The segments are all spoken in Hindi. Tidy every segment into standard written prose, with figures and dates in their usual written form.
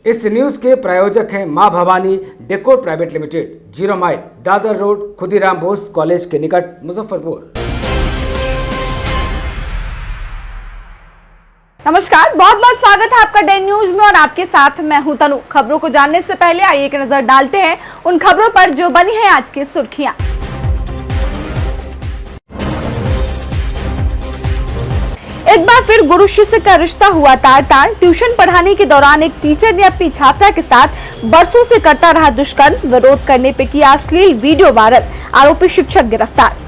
इस न्यूज के प्रायोजक हैं मां Bhavani decor private limited, 0 mile, Dadar road, Khudiram Bose college के निकट, मुजफ्फरपुर। नमस्कार, बहुत बहुत स्वागत है आपका डे न्यूज में और आपके साथ मैं हूं तनु। खबरों को जानने से पहले आइए एक नजर डालते हैं उन खबरों पर जो बनी है आज की सुर्खियां। एक बार फिर गुरु शिष्य का रिश्ता हुआ तार-तार। ट्यूशन पढ़ाने के दौरान एक टीचर ने अपनी छात्रा के साथ बरसों से करता रहा दुष्कर्म, विरोध करने पे किया अश्लील वीडियो वायरल, आरोपी शिक्षक गिरफ्तार।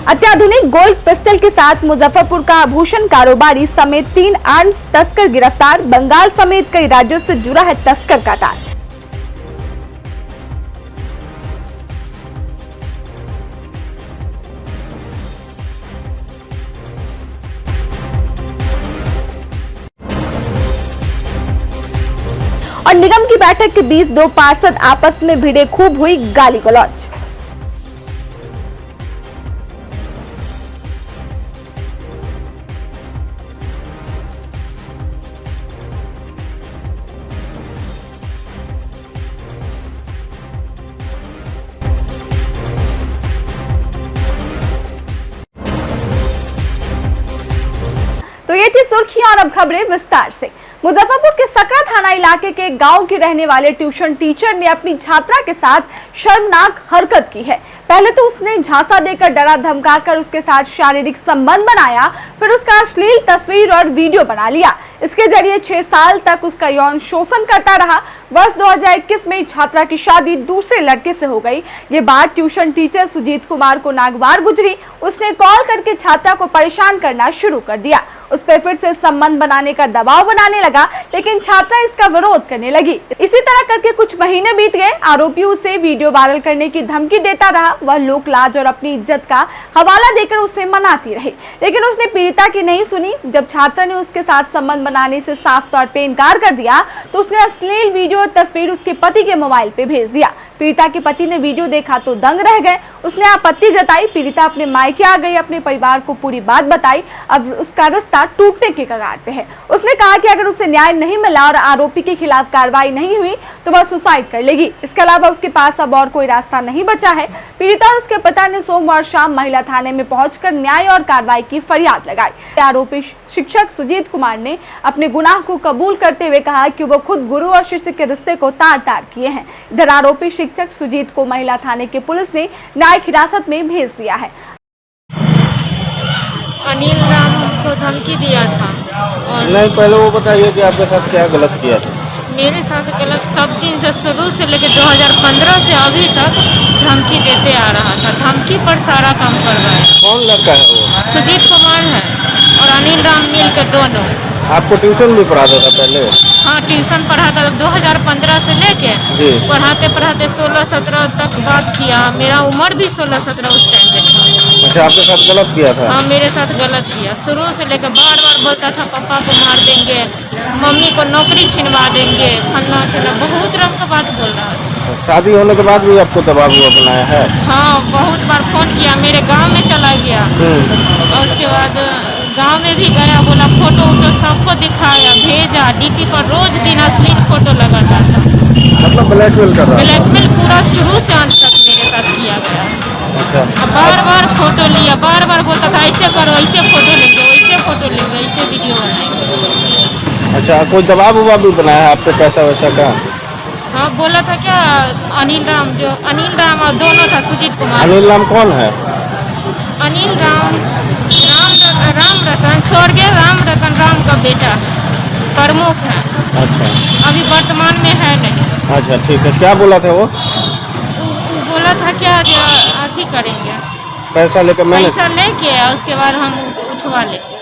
अत्याधुनिक गोल्ड पिस्टल के साथ मुजफ्फरपुर का आभूषण कारोबारी समेत 3 आर्म्स तस्कर गिरफ्तार। बंगाल समेत कई राज्यों से जुड़ा है तस्कर का तार। और निगम की बैठक के बीच 2 पार्षद आपस में भिड़े, खूब हुई गाली गलौज। तो ये थी सुर्खियां और अब खबरें विस्तार से। मुजफ्फरपुर के सकरा थाना इलाके के गांव के रहने वाले ट्यूशन टीचर ने अपनी छात्रा के साथ शर्मनाक हरकत की है। पहले तो उसने झांसा देकर डरा धमकाकर उसके साथ शारीरिक संबंध बनाया, फिर उसका अश्लील तस्वीर और वीडियो बना लिया। इसके जरिए 6 साल तक उसका यौन शोषण करता रहा। वर्ष 2021 में छात्रा की शादी दूसरे लड़के से हो गई। ये बात ट्यूशन टीचर सुजीत कुमार को नागवार गुजरी। उसने कॉल करके छात्रा को परेशान करना शुरू कर दिया। उस पर फिर से संबंध बनाने का दबाव बनाने लगा, लेकिन छात्रा इसका विरोध करने लगी। इसी तरह करके कुछ महीने बीत गए। आरोपी उसे वीडियो वायरल करने की धमकी देता रहा। वह लोक लाज और अपनी इज्जत का हवाला देकर उसे मनाती रही, लेकिन उसने पीड़िता की नहीं सुनी। जब छात्रा ने उसके साथ संबंध बनाने से साफ तौर पे इनकार कर दिया, तो उसने अश्लील वीडियो और तस्वीर उसके पति के मोबाइल पे भेज दिया। पीड़िता के पति ने वीडियो देखा तो दंग रह गए। उसने आपत्ति जताई। पीड़िता अपने मायके आ गई, अपने परिवार को पूरी बात बताई। अब उसका रिश्ता टूटने के कगार पे है। उसने कहा कि अगर उसे न्याय नहीं मिला और आरोपी के खिलाफ कार्रवाई नहीं हुई तो वह सुसाइड कर लेगी। इसके अलावा उसके पास अब और कोई रास्ता नहीं बचा है। पीड़िता और उसके पिता ने सोमवार शाम महिला थाने में पहुंचकर न्याय और कार्रवाई की फरियाद लगाई। आरोपी शिक्षक सुजीत कुमार ने अपने गुनाह को कबूल करते हुए कहा कि वो खुद गुरु और शिष्य के रिश्ते को तार-तार किए हैं। इधर आरोपी शिक्षक सुजीत को महिला थाने की पुलिस ने न्यायिक हिरासत में भेज दिया है। अनिल राम को धमकी दिया था और नहीं, पहले वो बताइए कि आपके साथ क्या गलत किया था। मेरे साथ गलत सब दिन से शुरू से लेकर 2015 से अभी तक धमकी देते आ रहा था। धमकी पर सारा काम कर रहा है। कौन लड़का है वो? सुजीत कुमार है और अनिल राम मिल के दोनों। आपको ट्यूशन भी पढ़ाता था पहले? हाँ, ट्यूशन पढ़ाता था 2015 से लेके पढ़ाते पढ़ाते 16-17 तक बात किया। मेरा उम्र भी 16-17 उस टाइम पे था। अच्छा, आपके साथ गलत किया था? हाँ, मेरे साथ गलत किया। शुरू से लेकर बार बार बोलता था पापा को मार देंगे, मम्मी को नौकरी छिनवा देंगे, फन्ना छिना, बहुत रंग का बात बोल रहा था। शादी होने के बाद भी आपको दबाव हुआ बनाया है? हाँ, बहुत बार फोन किया। मेरे गांव में चला गया और उसके बाद गांव में भी गया, बोला फोटो वोटो सबको दिखाया, भेजा। डीपी पर रोज दिन अश्लील फोटो लगाता था। मतलब ब्लैकमेल कर रहा था? ब्लैकमेल पूरा शुरू से अंत तक मेरे साथ किया गया। अच्छा। बार बार फोटो लिया, बार बार बोलता था ऐसे करो, ऐसे फोटो लेंगे, वैसे फोटो लेंगे, ऐसे वीडियो बनाएंगे। अच्छा, कोई दबाव हुआ भी बनाया है आपको पैसा वैसा का? हाँ, बोला था क्या अनिल राम और दोनों था सुजीत कुमार। अनिल राम कौन है? अनिल राम राम रतन, स्वर्गीय राम रतन राम का बेटा प्रमुख है। अच्छा, अभी वर्तमान में है नहीं। अच्छा ठीक है। क्या बोला था वो? बोला था क्या अभी करेंगे, पैसा लेकर मैंने पैसा लेके उसके बाद हम उठवा लेंगे।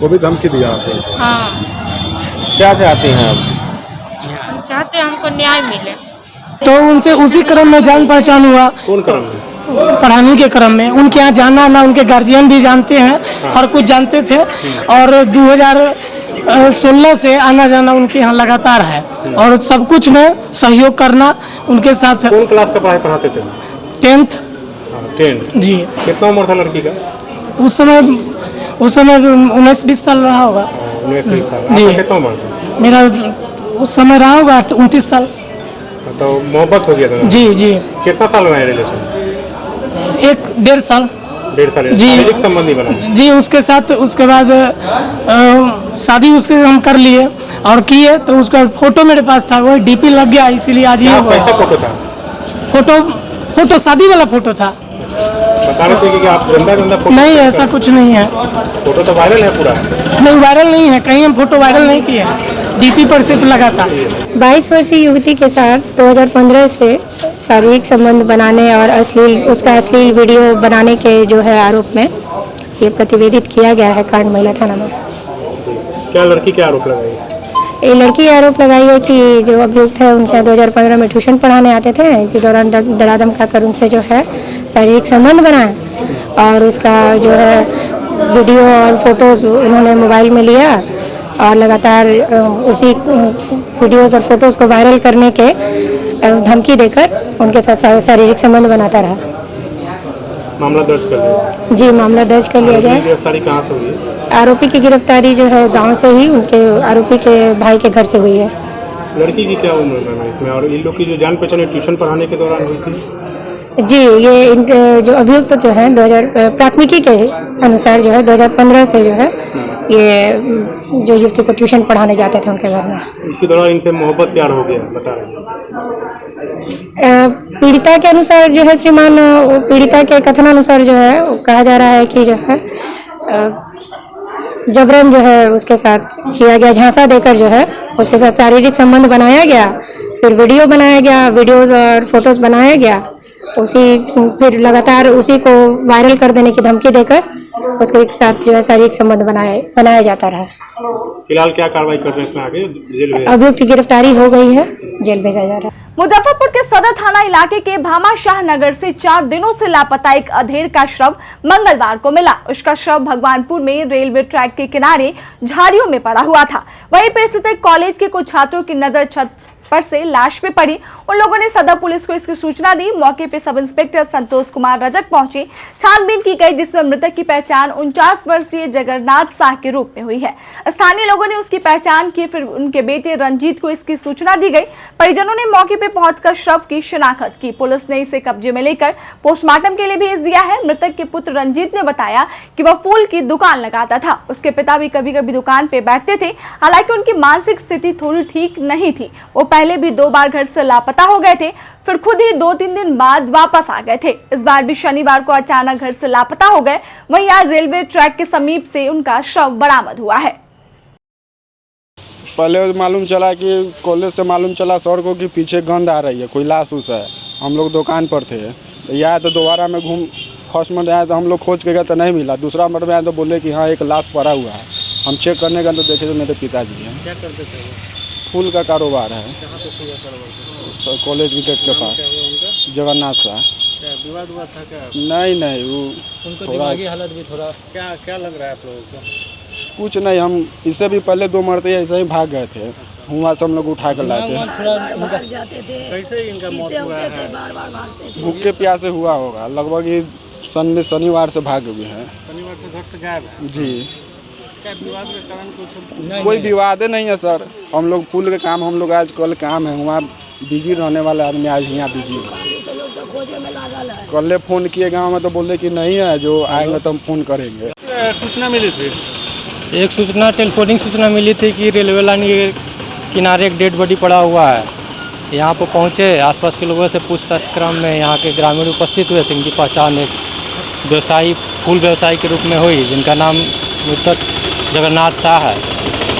वो भी धमकी दिया आपको? हाँ। क्या चाहते हैं आप? हम चाहते हैं हमको न्याय मिले। तो उनसे उसी क्रम में जान पहचान हुआ। कौन क्रम में? पढ़ाने के क्रम में उनके यहाँ जाना ना, उनके गार्जियन भी जानते हैं, हर कुछ जानते थे। और 16 से आना जाना उनके यहाँ लगातार है और सब कुछ में सहयोग करना उनके साथ। कौन क्लास का पढ़ाई पढ़ाते थे? 10th 10। जी। कितना उम्र था लड़की का? उस समय 19-20 साल रहा होगा 19 साल। जी। आपका कितना उम्र था? मेरा उस समय रहा होगा 29 साल। तो मोहब्बत हो गया था? जी जी। कितना साल रहा रिलेशन? 1-1.5 साल। 1.5 साल जी। शारीरिक संबंधी बना? जी, उसके साथ उसके बाद शादी उसके हम कर लिए और किए तो उसका फोटो मेरे पास था, वो डीपी लग गया, इसीलिए आज ये क्या हुआ। कैसा फोटो था? फोटो शादी वाला फोटो था। बता रहे थे कि आप गंदा फोटो? नहीं, ऐसा कुछ नहीं है। फोटो तो वायरल है पूरा? नहीं, वायरल नहीं है, कहीं हम फोटो वायरल नहीं किए, डीपी पर सिर्फ लगा था। 22 वर्षीय युवती के साथ 2015 से शारीरिक संबंध बनाने और उसका अश्लील वीडियो बनाने के जो है आरोप में ये प्रतिवेदित किया गया है कांड महिला थाना में। क्या लड़की क्या आरोप लगाई? ये लड़की आरोप लगाई है कि जो अभियुक्त है उनके यहाँ 2015 में ट्यूशन पढ़ाने आते थे, इसी दौरान डरा धमका कर उनसे जो है शारीरिक संबंध बनाए और उसका जो है वीडियो और फोटोज़ उन्होंने मोबाइल में लिया और लगातार उसी वीडियोज़ और फोटोज़ को वायरल करने के धमकी देकर उनके साथ शारीरिक संबंध बनाता रहा। मामला दर्ज कर लिया? जी, मामला दर्ज कर लिया गया। गिरफ्तारी कहाँ से हुई है? आरोपी की गिरफ्तारी जो है गांव से ही उनके आरोपी के भाई के घर से हुई है। लड़की की क्या उम्र है इसमें और इन लोग की जो जान पहचान ट्यूशन पढ़ाने के दौरान हुई थी? जी, ये जो अभियुक्त जो है 2000 प्राथमिकी के अनुसार जो है 2015 से जो है ये जो युवती को ट्यूशन पढ़ाने जाते थे उनके घर में। इसी दौरान इनसे मोहब्बत प्यार हो गया बता रहे हैं? पीड़िता के अनुसार जो है श्रीमान, पीड़िता के कथनानुसार जो है वो कहा जा रहा है कि जो है जबरन जो है उसके साथ किया गया, झांसा देकर जो है उसके साथ शारीरिक संबंध बनाया गया, फिर वीडियो बनाया गया, वीडियोज़ और फोटोज़ बनाया गया, फिर लगातार उसी को वायरल कर देने की धमकी देकर उसके साथ जो है शारीरिक संबंध बनाया जाता रहा। फिलहाल क्या कार्रवाई कर रहे हैं इसमें आगे? जेल भेजा? अभियुक्त की गिरफ्तारी हो गई है, जेल भेजा जा रहा है। मुजफ्फरपुर के सदर थाना इलाके के भामाशाह नगर से 4 दिनों से लापता एक अधेड़ का शव मंगलवार को मिला। उसका शव भगवानपुर में रेलवे ट्रैक के किनारे झाड़ियों में पड़ा हुआ था। वहीं पर स्थित एक कॉलेज के कुछ छात्रों की नजर छत पर से लाश पे पड़ी। उन लोगों ने सदर पुलिस को इसकी सूचना दी। मौके पे सब इंस्पेक्टर संतोष कुमार रजक पहुंचे। छानबीन की गई जिसमें मृतक की पहचान 49 वर्षीय जगन्नाथ शाह के रूप में हुई है। स्थानीय लोगों ने उसकी पहचान की, फिर उनके बेटे रंजीत को इसकी सूचना दी गई। परिजनों ने मौके पे पहुंचकर शव की शिनाख्त की। पुलिस ने इसे कब्जे में लेकर पोस्टमार्टम के लिए भेज दिया है। मृतक के पुत्र रंजीत ने बताया कि वह फूल की दुकान लगाता था। उसके पिता भी कभी कभी दुकान पे बैठते थे। हालांकि उनकी मानसिक स्थिति थोड़ी ठीक नहीं थी। वो पहले भी 2 बार घर से लापता हो गए थे, फिर खुद ही 2-3 दिन बाद वापस आ गए थे। इस बार भी शनिवार को अचानक घर से लापता हो गए। वहीं आज रेलवे ट्रैक के समीप से उनका शव बरामद हुआ है। पहले मालूम चला कि कॉलेज से मालूम चला सड़कों के पीछे गंद आ रही है, कोई लाश उस है। हम लोग दुकान पर थे तो यहाँ तो दोबारा में फर्स्ट में आया तो हम लोग खोज के गए तो नहीं मिला। दूसरा मर में आया तो बोले कि हाँ एक लाश पड़ा हुआ है। हम चेक करने गए तो देखे तो मेरे पिताजी हैं। क्या करते थे? फूल का कारोबार है कॉलेज के गेट के पास। जगन्नाथ शाह। विवाद हुआ था क्या? नहीं, वो उनको थोड़ा दिमागी हालत भी थोड़ा क्या लग रहा है आप लोगों को? कुछ नहीं, हम इससे भी पहले 2 मरते ऐसे ही भाग गए थे। वहाँ से हम लोग उठा कर लाए थे। कैसे इनका मौत हुआ है? भूखे प्यासे हुआ होगा। लगभग शनिवार से भाग हुए हैं। शनिवार से घर से गायब है? जी। क्या विवाद के कारण कुछ? कोई विवाद नहीं है सर। हम लोग फूल के काम, हम लोग आज कल काम है, वहाँ बिजी रहने वाले आदमी आज यहाँ बिजी है। कल फ़ोन किए गांव में तो बोले कि नहीं है, जो आएंगे तो हम फ़ोन करेंगे। सूचना मिली थी? एक सूचना, टेलीफोनिक सूचना मिली थी कि रेलवे लाइन के किनारे एक डेड बॉडी पड़ा हुआ है। यहाँ पर पहुँचे, आसपास के लोगों से पूछताछ क्रम में यहाँ के ग्रामीण उपस्थित हुए थे। इनकी पहचान एक व्यवसायी, फूल व्यवसायी के रूप में हुई, जिनका नाम मृतक जगन्नाथ शाह है,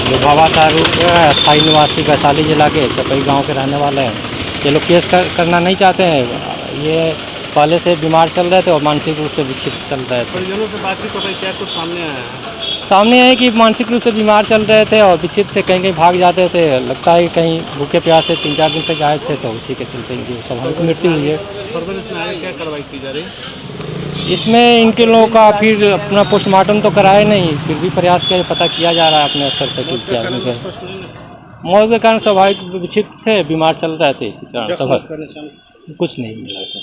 जो भामाशाह रूप में है, स्थायी निवासी वैशाली जिला के चपई गांव के रहने वाले हैं। ये लोग केस करना नहीं चाहते हैं। ये पहले से बीमार चल रहे थे और मानसिक रूप से विक्षिप्त चल रहे थे। परिजनों से बातचीत हो, क्या कुछ सामने आया है? सामने है कि मानसिक रूप से बीमार चल रहे थे और विक्षिप्त थे, कहीं भाग जाते थे। लगता है कहीं भूखे प्यासे 3-4 दिन से गायब थे, तो उसी के चलते इनकी स्वाभाविक मृत्यु हुई है। फर्दर इसमें आगे क्या कार्रवाई की जा रही है? इसमें इनके लोगों का फिर अपना पोस्टमार्टम तो कराया नहीं, फिर भी प्रयास किया, पता किया जा रहा है अपने स्तर से कि क्या मौत के कारण स्वाभाविक विक्षिप्त थे, बीमार चल रहे थे, इसी कारण स्वाभाविक कुछ नहीं मिला था।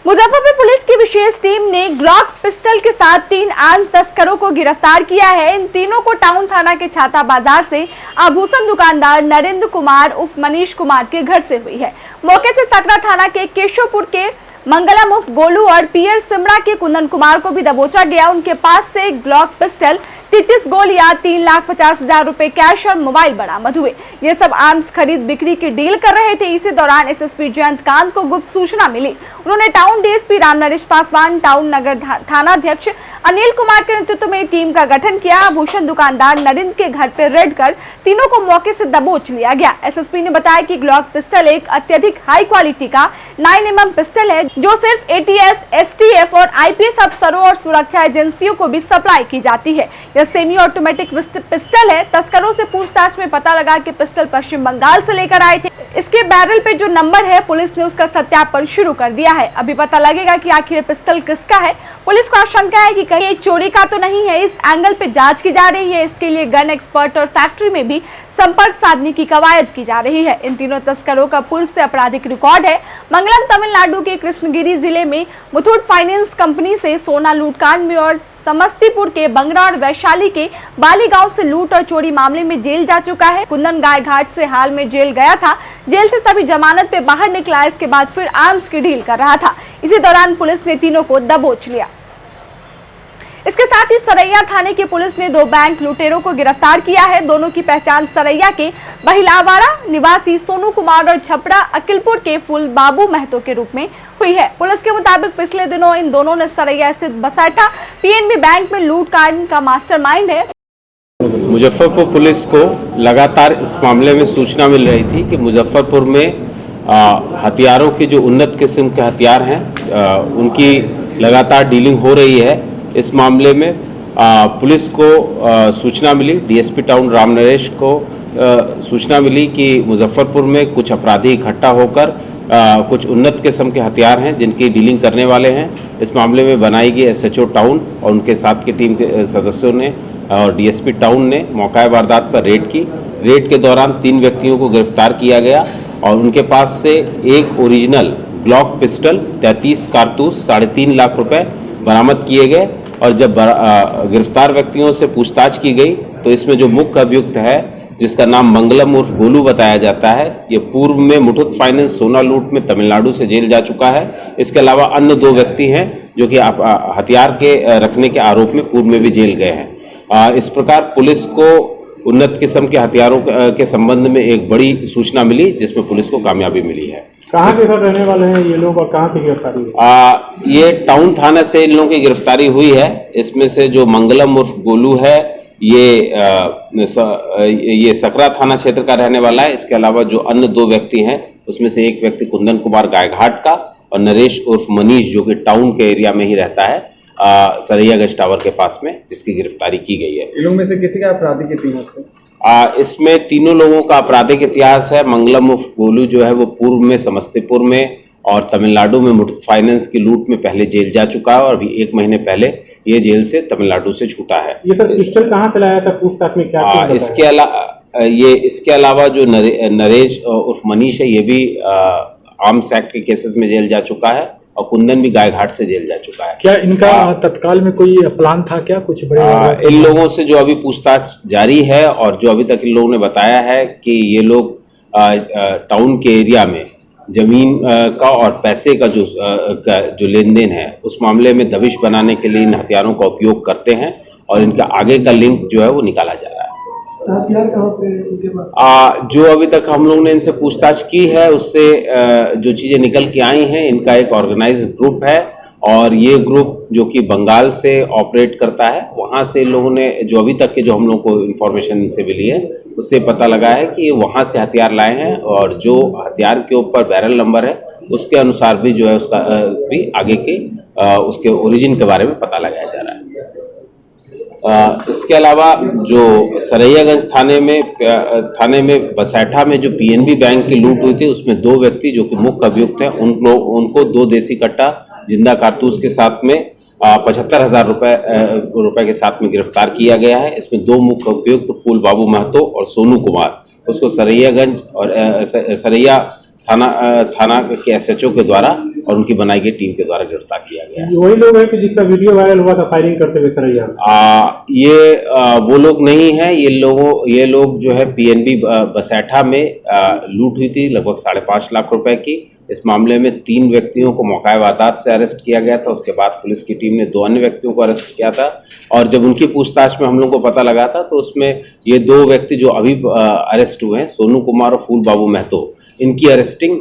मुजफ्फरपुर पुलिस की विशेष टीम ने ग्लॉक पिस्टल के साथ 3 आर्म्स तस्करों को गिरफ्तार किया है। इन तीनों को टाउन थाना के छाता बाजार से आभूषण दुकानदार नरेंद्र कुमार उर्फ मनीष कुमार के घर से हुई है। मौके से सकरा थाना के केशवपुर के मंगलम उर्फ गोलू और पियर सिमरा के कुंदन कुमार को भी दबोचा गया। उनके पास से ग्लॉक पिस्टल 33 गोलियां, 3,50,000 रुपए कैश और मोबाइल बरामद हुए। ये सब आर्म्स खरीद बिक्री की डील कर रहे थे। इसी दौरान एसएसपी जयंत कांत को गुप्त सूचना मिली। उन्होंने town DSP Ram Naresh Paswan, town नगर थाना अध्यक्ष अनिल कुमार के नेतृत्व में टीम का गठन किया। आभूषण दुकानदार नरेंद्र के घर पर रेड कर तीनों को मौके से दबोच लिया गया। एसएसपी ने बताया कि ग्लॉक पिस्टल एक अत्यधिक हाई क्वालिटी का 9mm पिस्टल है, जो सिर्फ एटीएस, एसटीएफ और आईपीएस अफसरों और सुरक्षा एजेंसियों को भी सप्लाई की जाती है। यह सेमी ऑटोमेटिक पिस्टल है। तस्करों से पूछताछ में पता लगा कि पिस्टल पश्चिम बंगाल से लेकर आए थे। इसके बैरल पे जो नंबर है, पुलिस ने उसका सत्यापन शुरू कर दिया है। अभी पता लगेगा कि आखिर पिस्टल किसका है। पुलिस को आशंका है कि कहीं ये चोरी का तो नहीं है। इस एंगल पे जांच की जा रही है। इसके लिए गन एक्सपर्ट और फैक्ट्री में भी संपर्क साधने की कवायद की जा रही है। इन तीनों तस्करों का पूर्व से आपराधिक रिकॉर्ड है। मंगलम तमिलनाडु के कृष्णगिरी जिले में मुथूट फाइनेंस कंपनी से सोना लूटकांड में और समस्तीपुर के बंगरा और वैशाली के बाली गांव से लूट और चोरी मामले में जेल जा चुका है। कुंदन गायघाट से हाल में जेल गया था। जेल से सभी जमानत पे बाहर निकला। इसके बाद फिर आर्म्स की डील कर रहा था। इसी दौरान पुलिस ने तीनों को दबोच लिया। इसके साथ ही सरैया थाने की पुलिस ने 2 बैंक लुटेरों को गिरफ्तार किया है। दोनों की पहचान सरैया के बहिलावाड़ा निवासी सोनू कुमार और छपरा अकिलपुर के फूल बाबू महतो के रूप में हुई है। पुलिस के मुताबिक पिछले दिनों इन दोनों ने सरैया स्थित बसैठा पीएनबी बैंक में लूटकांड का मास्टरमाइंड है। मुजफ्फरपुर पुलिस को लगातार इस मामले में सूचना मिल रही थी कि मुजफ्फरपुर में हथियारों के जो उन्नत किस्म के हथियार हैं उनकी लगातार डीलिंग हो रही है। इस मामले में पुलिस को सूचना मिली, डीएसपी टाउन राम नरेश को सूचना मिली कि मुजफ्फरपुर में कुछ अपराधी इकट्ठा होकर कुछ उन्नत किस्म के हथियार हैं जिनकी डीलिंग करने वाले हैं। इस मामले में बनाई गई एसएचओ टाउन और उनके साथ की टीम के सदस्यों ने और डीएसपी टाउन ने मौका वारदात पर रेड की। रेड के दौरान 3 व्यक्तियों को गिरफ्तार किया गया और उनके पास से एक ओरिजिनल ग्लॉक पिस्टल, 33 कारतूस, 3.5 लाख रुपए बरामद किए गए। और जब गिरफ्तार व्यक्तियों से पूछताछ की गई तो इसमें जो मुख्य अभियुक्त है, जिसका नाम मंगलम उर्फ गोलू बताया जाता है, ये पूर्व में मुथूट फाइनेंस सोना लूट में तमिलनाडु से जेल जा चुका है। इसके अलावा अन्य 2 व्यक्ति हैं जो कि हथियार के रखने के आरोप में पूर्व में भी जेल गए हैं। इस प्रकार पुलिस को उन्नत किस्म के हथियारों के संबंध में एक बड़ी सूचना मिली, जिसमें पुलिस को कामयाबी मिली है। कहाँ के रहने वाले हैं ये लोग और कहाँ से गिरफ्तारी हुई? ये टाउन थाना से इन लोगों की गिरफ्तारी हुई है। इसमें से जो मंगलम उर्फ गोलू है ये सकरा थाना क्षेत्र का रहने वाला है। इसके अलावा जो अन्य 2 व्यक्ति हैं उसमें से एक व्यक्ति कुंदन कुमार गायघाट का और नरेश उर्फ मनीष जो कि टाउन के एरिया में ही रहता है, सरैया गंज टावर के पास में, जिसकी गिरफ्तारी की गई है। इन लोगों में से किसी का आपराधिक इतिहास है? इसमें तीनों लोगों का आपराधिक इतिहास है। मंगलम उर्फ गोलू जो है वो पूर्व में समस्तीपुर में और तमिलनाडु में मुथूट फाइनेंस की लूट में पहले जेल जा चुका है और अभी 1 महीने पहले ये जेल से तमिलनाडु से छूटा है। ये सर पिस्टल कहाँ से लाया था? पूछताछ में क्या इसके अलावा जो नरेश उर्फ मनीष है, ये भी आर्म्स एक्ट के केसेस में जेल जा चुका है और कुंदन भी गायघाट से जेल जा चुका है। क्या इनका तत्काल में कोई प्लान था क्या कुछ बड़े? इन लोगों से जो अभी पूछताछ जारी है और जो अभी तक इन लोगों ने बताया है कि ये लोग टाउन के एरिया में जमीन का और पैसे का जो लेन देन है उस मामले में दबिश बनाने के लिए इन हथियारों का उपयोग करते हैं और इनका आगे का लिंक जो है वो निकाला जा रहा है। हथियार कहाँ से उनके पास? जो अभी तक हम लोगों ने इनसे पूछताछ की है उससे जो चीज़ें निकल के आई हैं, इनका एक ऑर्गेनाइज्ड ग्रुप है और ये ग्रुप जो कि बंगाल से ऑपरेट करता है, वहाँ से इन लोगों ने जो अभी तक के जो हम लोग को इन्फॉर्मेशन इनसे मिली है उससे पता लगा है कि ये वहाँ से हथियार लाए हैं और जो हथियार के ऊपर बैरल नंबर है उसके अनुसार भी जो है उसका भी आगे के उसके ओरिजिन के बारे में पता लगाया जा रहा है। इसके अलावा जो सरैयागंज थाने में बसैठा में जो पीएनबी बैंक की लूट हुई थी उसमें 2 व्यक्ति जो कि मुख्य अभियुक्त हैं उनको 2 देसी कट्टा जिंदा कारतूस के साथ में 75,000 रुपए के साथ में गिरफ्तार किया गया है। इसमें 2 मुख्य अभियुक्त फूल बाबू महतो और सोनू कुमार, उसको सरैयागंज और सरैया थाना के SHO के द्वारा और उनकी बनाई गई टीम के द्वारा गिरफ्तार किया गया है। वही लोग हैं कि जिसका वीडियो वायरल हुआ था फायरिंग करते हुए सरैया? वो लोग नहीं हैं। ये लोग जो है PNB बसैठा में लूट हुई थी लगभग 5.5 लाख रुपए की। इस मामले में 3 व्यक्तियों को मौका वारदात से अरेस्ट किया गया था। उसके बाद पुलिस की टीम ने 2 अन्य व्यक्तियों को अरेस्ट किया था और जब उनकी पूछताछ में हम लोग को पता लगा था तो उसमें ये 2 व्यक्ति जो अभी अरेस्ट हुए हैं, सोनू कुमार और फूल बाबू महतो, इनकी अरेस्टिंग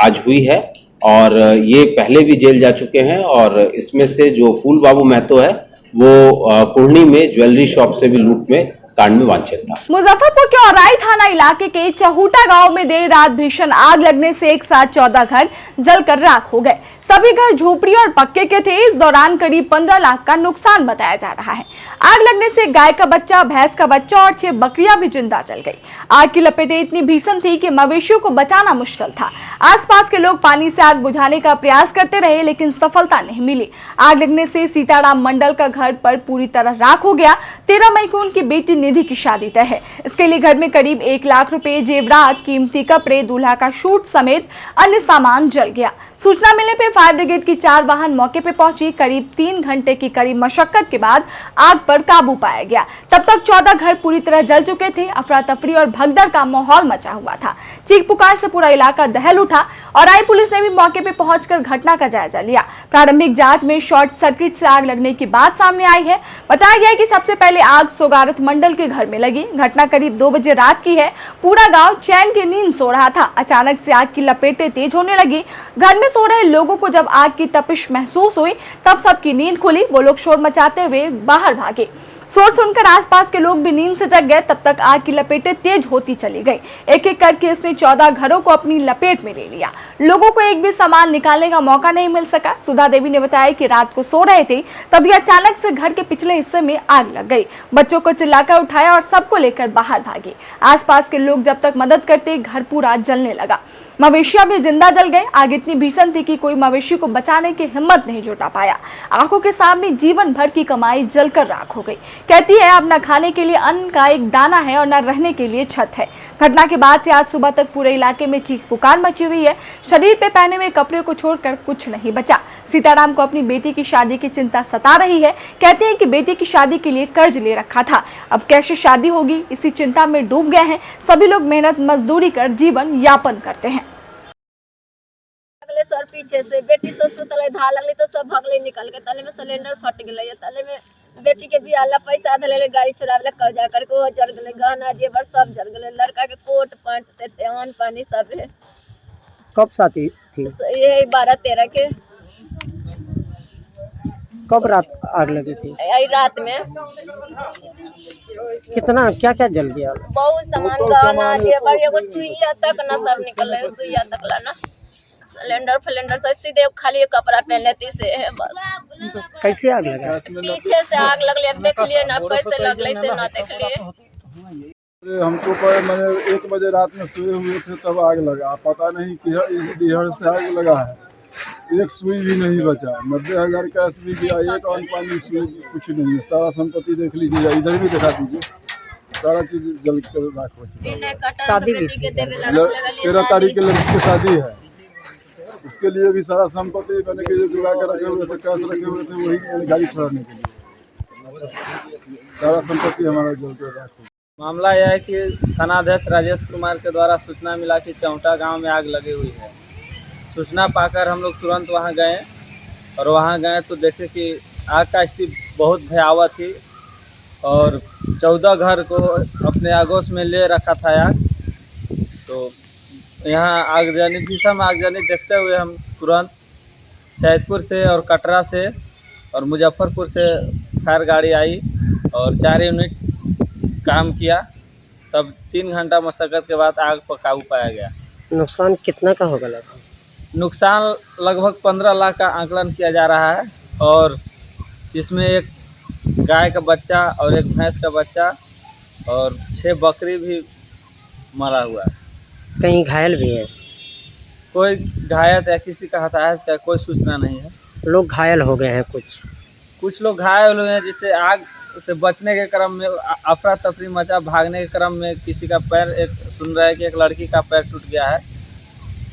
आज हुई है और ये पहले भी जेल जा चुके हैं। और इसमें से जो फूल बाबू महतो है वो कुढ़नी में ज्वेलरी शॉप से भी लूट में कांड में वांछित था। मुजफ्फरपुर के औराई थाना इलाके के चहूटा गांव में देर रात भीषण आग लगने से एक साथ 14 घर जलकर राख हो गए। सभी घर झोपड़ी और पक्के के थे। इस दौरान करीब 15 लाख का नुकसान बताया जा रहा है। आग लगने से गाय का बच्चा, भैंस का बच्चा और 6 बकरियां भी जिंदा जल गई। आग की लपेटें इतनी भीषण थी कि मवेशियों को बचाना मुश्किल था। आसपास के लोग पानी से आग बुझाने का प्रयास करते रहे लेकिन सफलता नहीं मिली। आग लगने से सीताराम मंडल का घर पर पूरी तरह राख हो गया। 13 मई को उनकी बेटी निधि की शादी तय है। इसके लिए घर में करीब 1 लाख रुपए, जेवरात, कीमती कपड़े, दूल्हा का शूट समेत अन्य सामान जल गया। सूचना मिलने पर फायर ब्रिगेड की 4 वाहन मौके पर पहुंची। करीब 3 घंटे की कड़ी मशक्कत के बाद आग पर काबू पाया गया। तब तक 14 घर पूरी तरह जल चुके थे। अफरा तफरी और भगदड़ का माहौल मचा हुआ था। चीख पुकार से पूरा इलाका दहल उठा और आई पुलिस ने भी मौके पर पहुंचकर घटना का जायजा लिया। प्रारंभिक जांच में शॉर्ट सर्किट से आग लगने की बात सामने आई है। बताया गया कि सबसे पहले आग सोगारत मंडल के घर में लगी। घटना करीब 2 बजे रात की है। पूरा गाँव चैन की नींद सो रहा था। अचानक से आग की लपेटें तेज होने लगी। घर में सो रहे लोगों को जब आग की तपिश महसूस हुई तब सबकी नींद खुली। वो लोग शोर मचाते हुए बाहर भागे। शोर सुनकर आसपास के लोग भी नींद से जग गए। तब तक आग की लपेटें तेज होती चली गई। एक एक करके इसने 14 घरों को अपनी लपेट में ले लिया। लोगों को एक भी सामान निकालने का मौका नहीं मिल सका। सुधा देवी ने बताया कि रात को सो रहे थे तभी अचानक से घर के पिछले हिस्से में आग लग गई। बच्चों को चिल्लाकर उठाया और सबको लेकर बाहर भागे। आसपास के लोग जब तक मदद करते घर पूरा जलने लगा। मवेशियां भी जिंदा जल गए। आग इतनी भीषण थी कि कोई मवेशी को बचाने की हिम्मत नहीं जुटा पाया। आंखों के सामने जीवन भर की कमाई जलकर राख हो गई। कहती है अब न खाने के लिए अन्न का एक दाना है और न रहने के लिए छत है। घटना के बाद से आज सुबह तक पूरे इलाके में चीख पुकार मची हुई है। शरीर पे पहने हुए कपड़े को छोड़कर कुछ नहीं बचा। सीताराम को अपनी बेटी की शादी की चिंता सता रही है। कहते हैं कि बेटी की शादी के लिए कर्ज ले रखा था, अब कैसे शादी होगी इसी चिंता में डूब गए हैं। सभी लोग मेहनत मजदूरी कर जीवन यापन करते हैं। सर पीछे से बेटी ससुर तले धा लगली तो सब भगले निकल के। तले में सिलेंडर फट गए। तले में बेटी के बियाह पैसा धले गाड़ी चुरावे कर्जा करके वो जल गए। गहना जेवर सब जल गए। लड़का के कोट पैंट तेवन पानी सब है। कब शादी थी? ये 12-13 के। कब रात आग लगी थी? यही रात में। कितना क्या क्या जल गया? बहुत सामान, गहना जेवर, एगो सुइया तक न सब निकल। सुइया तक ला ना, सिलेंडर फिलेंडर से सीधे खाली कपड़ा पहन लेती से है बस। कैसे आग लगा? पीछे से आग लगले। अब देख लिए ना कैसे लगले से ना देख लिए। हमको मैंने 1 बजे रात में सोए हुए थे तब आग लगा। पता नहीं कि डीहर से आग लगा है। एक सुई भी नहीं बचा। 90,000 का एसबी दिया, एक अन्न पानी सुई कुछ नहीं है। सारा संपत्ति देख लीजिए, इधर भी दिखा दीजिए, सारा चीज जल कर राख बचा। शादी भी 13 तारीख के लड़की की शादी है। उसके लिए भी सारा संपत्ति मैंने के जुड़ा कर रखे हुए थे, कैश रखे हुए थे, वही गाड़ी छोड़ने के लिए सारा संपत्ति हमारा जल कर राख। मामला यह है कि थानाध्यक्ष राजेश कुमार के द्वारा सूचना मिला कि चौटा गांव में आग लगी हुई है। सूचना पाकर हम लोग तुरंत वहां गए और वहां गए तो देखे कि आग का स्थिति बहुत भयावह थी और 14 घर को अपने आगोश में ले रखा था आग। तो यहाँ आगजनी भीषण आगजनी देखते हुए हम तुरंत सैदपुर से और कटरा से और मुजफ्फरपुर से फायर गाड़ी आई और 4 यूनिट काम किया। तब 3 घंटा मशक्कत के बाद आग पर काबू पाया गया। नुकसान कितना का होगा? नुकसान लगभग 15 लाख का आंकलन किया जा रहा है और इसमें एक गाय का बच्चा और एक भैंस का बच्चा और 6 बकरी भी मरा हुआ है। कहीं घायल भी है? कोई घायल या किसी का हताहत का कोई सूचना नहीं है। लोग घायल हो गए हैं कुछ? कुछ लोग घायल हुए हैं, जिससे आग से बचने के क्रम में अफरा तफरी मचा। भागने के क्रम में किसी का पैर, एक सुन रहा है कि एक लड़की का पैर टूट गया है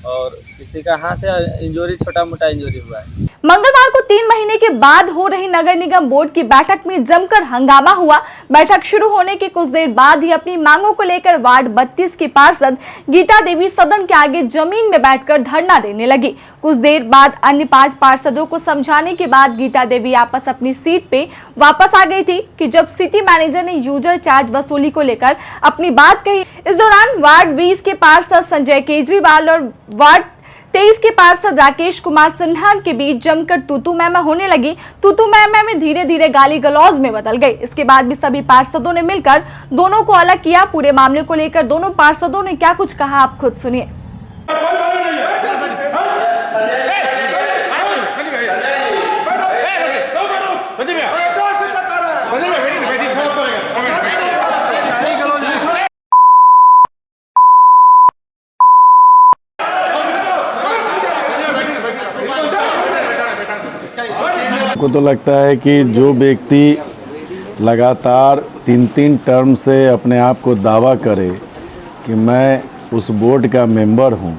और किसी का हाथ है, इंजरी, छोटा मोटा इंजरी हुआ है। मंगलवार को 3 महीने के बाद हो रही नगर निगम बोर्ड की बैठक में जमकर हंगामा हुआ। बैठक शुरू होने के कुछ देर बाद ही अपनी मांगों को लेकर वार्ड 32 की पार्षद गीता देवी सदन के आगे जमीन में बैठकर धरना देने लगी। कुछ देर बाद अन्य 5 पार्षदों को समझाने के बाद गीता देवी वापस अपनी सीट पे वापस आ गई थी कि जब सिटी मैनेजर ने यूजर चार्ज वसूली को लेकर अपनी बात कही। इस दौरान वार्ड 20 के पार्षद संजय केजरीवाल और वार्ड 23 के पार्षद राकेश कुमार सिन्हा के बीच जमकर तूतू मैमा होने लगी। तूतू मैमा में धीरे धीरे गाली गलौज में बदल गई। इसके बाद भी सभी पार्षदों ने मिलकर दोनों को अलग किया। पूरे मामले को लेकर दोनों पार्षदों ने क्या कुछ कहा, आप खुद सुनिए। को तो लगता है कि जो व्यक्ति लगातार 3 टर्म से अपने आप को दावा करे कि मैं उस बोर्ड का मेंबर हूं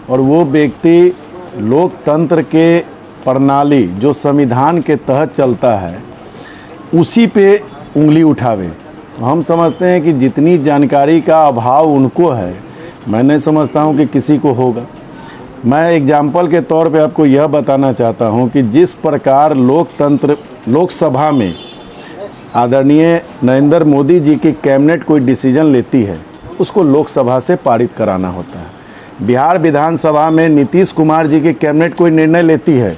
और वो व्यक्ति लोकतंत्र के प्रणाली जो संविधान के तहत चलता है उसी पे उंगली उठावे, तो हम समझते हैं कि जितनी जानकारी का अभाव उनको है, मैं नहीं समझता हूं कि किसी को होगा। मैं एग्जाम्पल के तौर पे आपको यह बताना चाहता हूं कि जिस प्रकार लोकतंत्र लोकसभा में आदरणीय नरेंद्र मोदी जी की कैबिनेट कोई डिसीजन लेती है उसको लोकसभा से पारित कराना होता है। बिहार विधानसभा में नीतीश कुमार जी की कैबिनेट कोई निर्णय लेती है,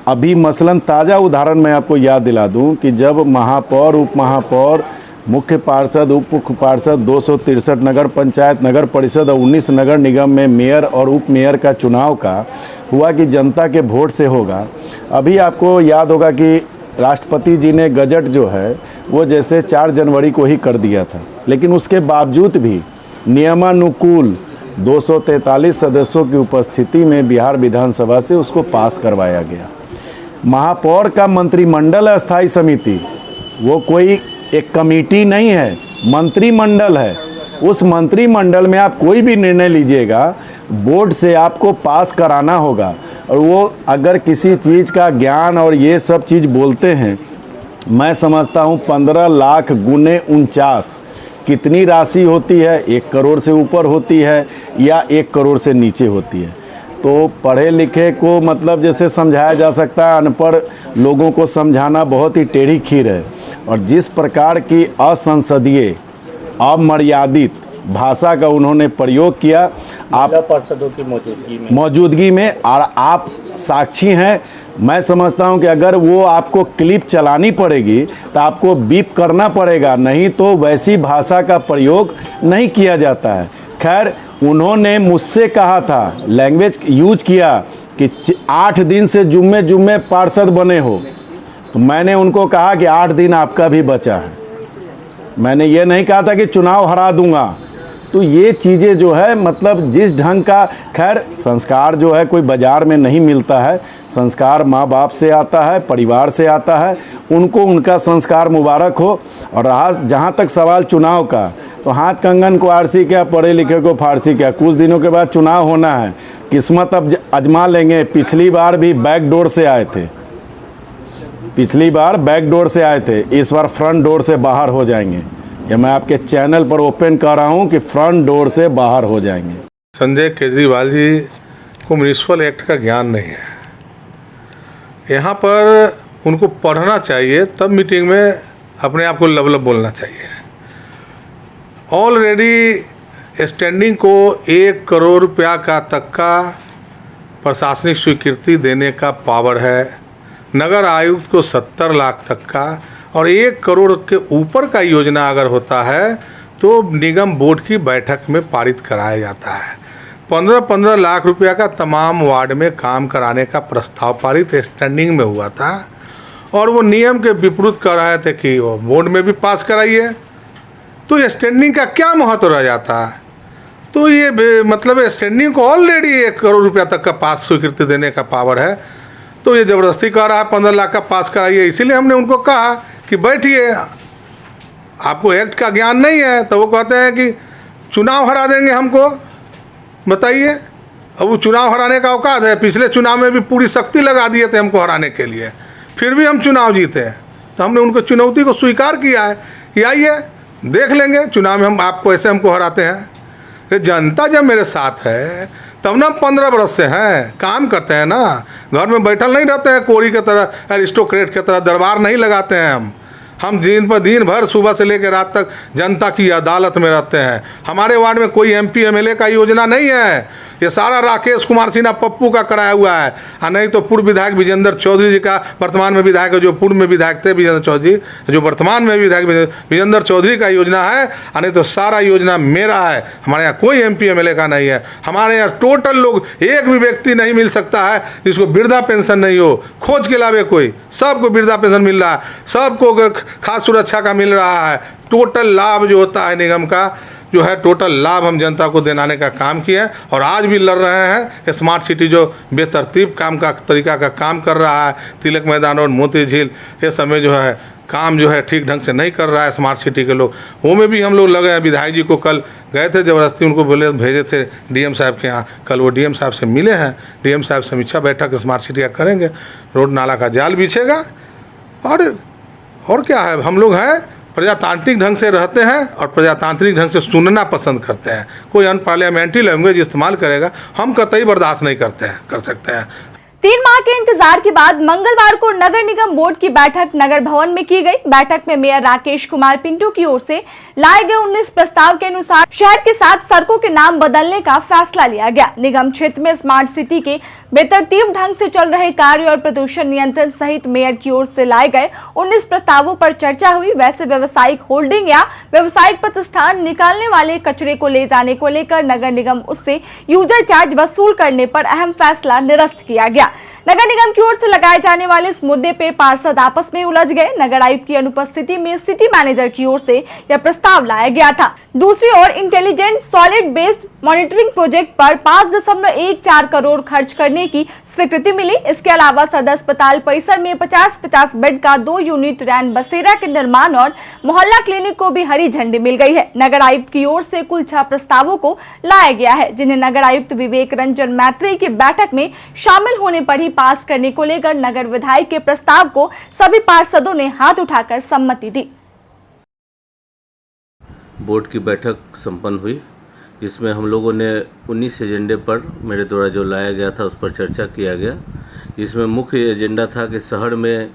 अभी मसलन ताज़ा उदाहरण मैं आपको याद दिला दूं कि जब महापौर, उप महापौर, मुख्य पार्षद, उप मुख्य पार्षद, 263 नगर पंचायत, नगर परिषद और 19 नगर निगम में मेयर और उप मेयर का चुनाव का हुआ कि जनता के वोट से होगा। अभी आपको याद होगा कि राष्ट्रपति जी ने गजट जो है वो जैसे 4 जनवरी को ही कर दिया था, लेकिन उसके बावजूद भी नियमानुकूल 243 सदस्यों की उपस्थिति में बिहार विधानसभा से उसको पास करवाया गया। महापौर का मंत्रिमंडल अस्थायी समिति, वो कोई एक कमेटी नहीं है, मंत्रिमंडल है। उस मंत्रिमंडल में आप कोई भी निर्णय लीजिएगा बोर्ड से आपको पास कराना होगा, और वो अगर किसी चीज़ का ज्ञान और ये सब चीज़ बोलते हैं, मैं समझता हूँ 15 लाख गुने 49 कितनी राशि होती है, 1 करोड़ से ऊपर होती है या 1 करोड़ से नीचे होती है। तो पढ़े लिखे को मतलब जैसे समझाया जा सकता है, अनपढ़ लोगों को समझाना बहुत ही टेढ़ी खीर है। और जिस प्रकार की असंसदीय, अमर्यादित भाषा का उन्होंने प्रयोग किया आप पार्षदों की मौजूदगी में, और आप साक्षी हैं। मैं समझता हूं कि अगर वो आपको क्लिप चलानी पड़ेगी तो आपको बीप करना पड़ेगा, नहीं तो वैसी भाषा का प्रयोग नहीं किया जाता है। खैर, उन्होंने मुझसे कहा था, लैंग्वेज यूज किया कि 8 दिन से जुम्मे पार्षद बने हो, तो मैंने उनको कहा कि 8 दिन आपका भी बचा है। मैंने ये नहीं कहा था कि चुनाव हरा दूंगा। तो ये चीज़ें जो है मतलब जिस ढंग का, खैर संस्कार जो है कोई बाज़ार में नहीं मिलता है, संस्कार माँ बाप से आता है, परिवार से आता है, उनको उनका संस्कार मुबारक हो। और रहा जहाँ तक सवाल चुनाव का, तो हाथ कंगन को आरसी क्या, पढ़े लिखे को फारसी क्या, कुछ दिनों के बाद चुनाव होना है, किस्मत अब आजमा लेंगे। पिछली बार भी बैक डोर से आए थे, पिछली बार बैक डोर से आए थे, इस बार फ्रंट डोर से बाहर हो जाएंगे। ये मैं आपके चैनल पर ओपन कर रहा हूं कि फ्रंट डोर से बाहर हो जाएंगे। संजय केजरीवाल जी को म्युनिसिपल एक्ट का ज्ञान नहीं है। यहाँ पर उनको पढ़ना चाहिए, तब मीटिंग में अपने आप को लब बोलना चाहिए। ऑलरेडी स्टैंडिंग को 1 करोड़ रुपया का तक का प्रशासनिक स्वीकृति देने का पावर है, नगर आयुक्त को 70 लाख तक का, और 1 करोड़ के ऊपर का योजना अगर होता है तो निगम बोर्ड की बैठक में पारित कराया जाता है। 15-15 लाख रुपया का तमाम वार्ड में काम कराने का प्रस्ताव पारित स्टैंडिंग में हुआ था, और वो नियम के विपरीत कर रहे थे कि वो बोर्ड में भी पास कराइए। तो स्टैंडिंग का क्या महत्व रह जाता है? तो ये मतलब स्टैंडिंग को ऑलरेडी 1 करोड़ रुपया तक का पास स्वीकृति देने का पावर है। तो तो ये ज़बरदस्ती कह रहा है 15 लाख का पास कराइए। इसीलिए हमने उनको कहा कि बैठिए, आपको एक्ट का ज्ञान नहीं है। तो वो कहते हैं कि चुनाव हरा देंगे हमको। बताइए, अब वो चुनाव हराने का औकात है? पिछले चुनाव में भी पूरी शक्ति लगा दिए थे हमको हराने के लिए, फिर भी हम चुनाव जीते हैं। तो हमने उनको चुनौती को स्वीकार किया है कि आइए देख लेंगे चुनाव में हम आपको ऐसे हमको हराते हैं। ये जनता जब मेरे साथ है तब ना 15 बरस से हैं, काम करते हैं ना, घर में बैठल नहीं रहते हैं कोरी की तरह, एरिस्टोक्रेट की तरह दरबार नहीं लगाते हैं। हम दिन भर सुबह से लेकर रात तक जनता की अदालत में रहते हैं। हमारे वार्ड में कोई MP MLA का योजना नहीं है, ये सारा राकेश कुमार सिन्हा पप्पू का कराया हुआ है। और नहीं तो पूर्व विधायक विजेंद्र चौधरी जी का, वर्तमान में विधायक जो पूर्व में विधायक थे विजेंद्र चौधरी, जो वर्तमान में विधायक विजेंद्र चौधरी का योजना है। और नहीं तो सारा योजना मेरा है। हमारे यहाँ कोई MP MLA का नहीं है। हमारे यहाँ टोटल लोग, एक भी व्यक्ति नहीं मिल सकता है जिसको वृद्धा पेंशन नहीं हो, खोज के लावे कोई, सबको वृद्धा पेंशन मिल रहा है, सबको खास सुरक्षा का मिल रहा है। टोटल लाभ जो होता है निगम का, जो है टोटल लाभ हम जनता को दिलाने का काम किए हैं। और आज भी लड़ रहे हैं। स्मार्ट सिटी जो बेतरतीब काम का तरीका का काम कर रहा है, तिलक मैदान और मोती झील ये समय जो है काम जो है ठीक ढंग से नहीं कर रहा है स्मार्ट सिटी के लोग, वो में भी हम लोग लगे हैं। विधायक जी को कल गए थे, ज़बरदस्ती उनको बोले भेजे थे DM साहब के यहाँ। कल वो DM साहब से मिले हैं। DM साहब समीक्षा बैठक स्मार्ट सिटी का करेंगे, रोड नाला का जाल बिछेगा। और क्या है, हम लोग हैं प्रजातांत्रिक ढंग से रहते हैं और प्रजातांत्रिक ढंग से सुनना पसंद करते हैं। कोई अनपार्लियामेंट्री लैंग्वेज इस्तेमाल करेगा हम कतई बर्दाश्त नहीं कर सकते हैं। 3 माह के इंतजार के बाद मंगलवार को नगर निगम बोर्ड की बैठक नगर भवन में की गई। बैठक में मेयर राकेश कुमार पिंटू की ओर से लाए गए 19 प्रस्ताव के अनुसार शहर के 7 सड़कों के नाम बदलने का फैसला लिया गया। निगम क्षेत्र में स्मार्ट सिटी के बेतरतीब ढंग से चल रहे कार्य और प्रदूषण नियंत्रण सहित मेयर की ओर से लाए गए 19 प्रस्तावों पर चर्चा हुई। वैसे व्यावसायिक होल्डिंग या व्यावसायिक प्रतिष्ठान निकालने वाले कचरे को ले जाने को लेकर नगर निगम उससे यूजर चार्ज वसूल करने पर अहम फैसला निरस्त किया गया। नगर निगम की ओर से लगाए जाने वाले इस मुद्दे पे पार्षद आपस में उलझ गए। नगर आयुक्त की अनुपस्थिति में सिटी मैनेजर की ओर से यह प्रस्ताव लाया गया था। दूसरी ओर intelligent solid waste monitoring project पर 5.14 करोड़ खर्च करने की स्वीकृति मिली। इसके अलावा सदर अस्पताल परिसर में 50-50 बेड का 2 यूनिट रैन बसेरा के निर्माण और मोहल्ला क्लिनिक को भी हरी झंडी मिल गई है। नगर आयुक्त की ओर से कुल 6 प्रस्तावों को लाया गया है, जिन्हें नगर आयुक्त विवेक रंजन मैत्री की बैठक में शामिल होने पर ही पास करने को लेकर नगर विधायक के प्रस्ताव को सभी पार्षदों ने हाथ उठाकर सम्मति दी। बोर्ड की बैठक संपन्न हुई, जिसमें हम लोगों ने 19 एजेंडे पर मेरे द्वारा जो लाया गया था उस पर चर्चा किया गया। इसमें मुख्य एजेंडा था कि शहर में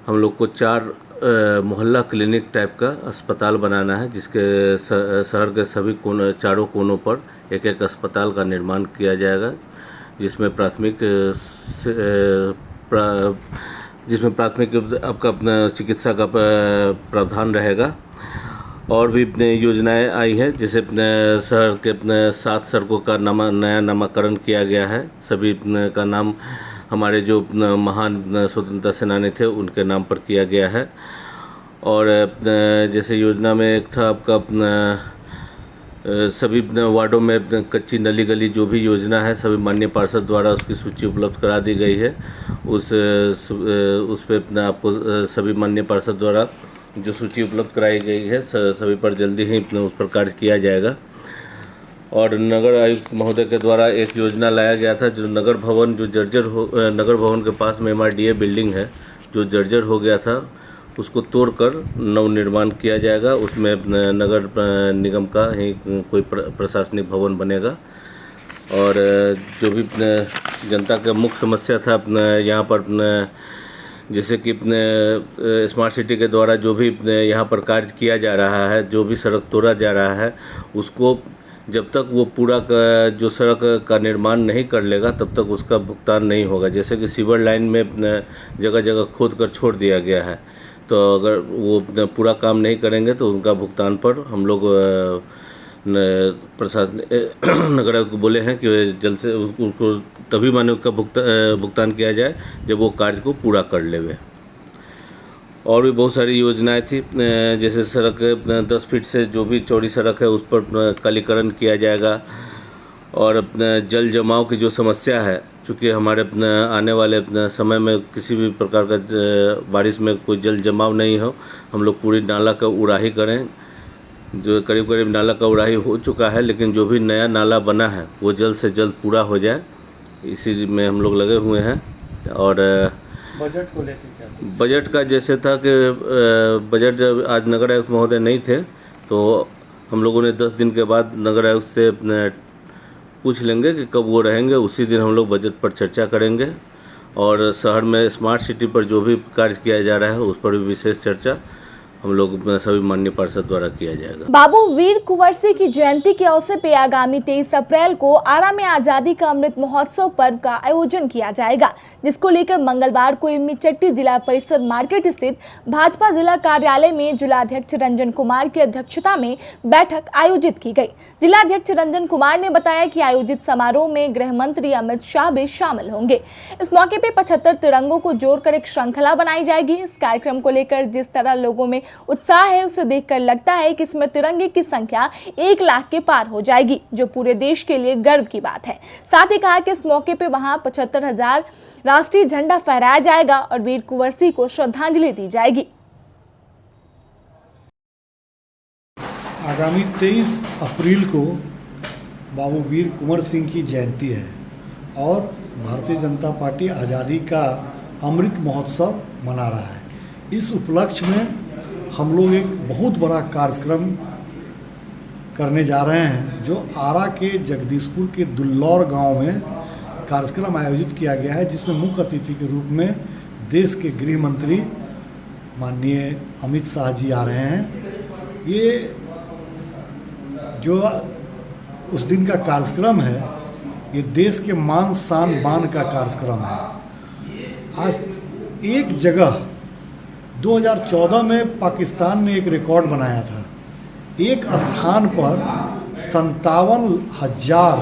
हम लोग को 4 मोहल्ला क्लिनिक टाइप का अस्पताल बनाना है, जिसके शहर के सभी चारों कोनों पर एक अस्पताल का निर्माण किया जाएगा, जिसमें प्राथमिक आपका अपना चिकित्सा का प्रावधान रहेगा। और भी योजनाएं आई हैं, जैसे शहर के 7 सड़कों का नया नामकरण किया गया है। सभी का नाम हमारे जो महान स्वतंत्रता सेनानी थे उनके नाम पर किया गया है। और जैसे योजना में एक था आपका सभी वार्डों में कच्ची नली गली जो भी योजना है सभी माननीय पार्षद द्वारा उसकी सूची उपलब्ध करा दी गई है। उस पे आपको सभी माननीय पार्षद द्वारा जो सूची उपलब्ध कराई गई है सभी पर जल्दी ही उस पर कार्य किया जाएगा। और नगर आयुक्त महोदय के द्वारा एक योजना लाया गया था, जो नगर भवन जो नगर भवन के पास में MRDA बिल्डिंग है जो जर्जर हो गया था, उसको तोड़कर नवनिर्माण किया जाएगा। उसमें नगर निगम का ही कोई प्रशासनिक भवन बनेगा। और जो भी जनता का मुख्य समस्या था यहाँ पर, जैसे कि स्मार्ट सिटी के द्वारा जो भी यहाँ पर कार्य किया जा रहा है, जो भी सड़क तोड़ा जा रहा है, उसको जब तक वो पूरा जो सड़क का निर्माण नहीं कर लेगा तब तक उसका भुगतान नहीं होगा। जैसे कि सीवर लाइन में जगह जगह खोद कर छोड़ दिया गया है, तो अगर वो पूरा काम नहीं करेंगे तो उनका भुगतान पर हम लोग प्रशासन नगर आयुक्त को बोले हैं कि जल्द से उसको तभी माने उसका भुगतान किया जाए जब वो कार्य को पूरा कर लेवे। और भी बहुत सारी योजनाएं थी, जैसे सड़क 10 फीट से जो भी चौड़ी सड़क है उस पर कालीकरण किया जाएगा। और जल जमाव की जो समस्या है चूँकि हमारे आने वाले समय में किसी भी प्रकार का बारिश में कोई जल जमाव नहीं हो, हम लोग पूरी नाला का उड़ाही करें। जो करीब करीब नाला का उड़ाही हो चुका है, लेकिन जो भी नया नाला बना है वो जल्द से जल्द पूरा हो जाए, इसी में हम लोग लगे हुए हैं। और बजट को लेकर बजट का जैसे था कि बजट जब आज नगर आयुक्त महोदय नहीं थे तो हम लोगों ने 10 दिन के बाद नगर आयुक्त से पूछ लेंगे कि कब वो रहेंगे, उसी दिन हम लोग बजट पर चर्चा करेंगे। और शहर में स्मार्ट सिटी पर जो भी कार्य किया जा रहा है उस पर भी विशेष चर्चा हम लोग सभी माननीय पार्षद द्वारा किया जाएगा। बाबू वीर कुंवर सिंह की जयंती के अवसर पर आगामी 23 अप्रैल को आरा में आजादी का अमृत महोत्सव पर्व का आयोजन किया जाएगा, जिसको लेकर मंगलवार को इमली चट्टी जिला परिषद मार्केट स्थित भाजपा जिला कार्यालय में जिलाध्यक्ष रंजन कुमार की अध्यक्षता में बैठक आयोजित की गई। जिलाध्यक्ष रंजन कुमार ने बताया कि आयोजित समारोह में गृह मंत्री अमित शाह भी शामिल होंगे। इस मौके पर 75 तिरंगों को जोड़कर एक श्रृंखला बनाई जाएगी। इस कार्यक्रम को लेकर जिस तरह लोगों में उत्साह है, उसे देखकर लगता है कि इसमें तिरंगे की संख्या 1 लाख के पार हो जाएगी, जो पूरे देश के लिए गर्व की बात है। साथ ही कहा कि इस मौके पे वहां 75,000 राष्ट्रीय झंडा फहराया जाएगा और वीर कुंवर सिंह को श्रद्धांजलि दी जाएगी। आगामी 23 अप्रैल को बाबू वीर कुंवर सिंह की जयंती है और भारतीय जनता पार्टी आज़ादी का अमृत महोत्सव मना रहा है। इस उपलक्ष्य में हम लोग एक बहुत बड़ा कार्यक्रम करने जा रहे हैं, जो आरा के जगदीशपुर के दुल्लौर गांव में कार्यक्रम आयोजित किया गया है, जिसमें मुख्य अतिथि के रूप में देश के गृह मंत्री माननीय अमित शाह जी आ रहे हैं। ये जो उस दिन का कार्यक्रम है, ये देश के मान शान बान का कार्यक्रम है। आज एक जगह 2014 में पाकिस्तान ने एक रिकॉर्ड बनाया था, एक स्थान पर 57,000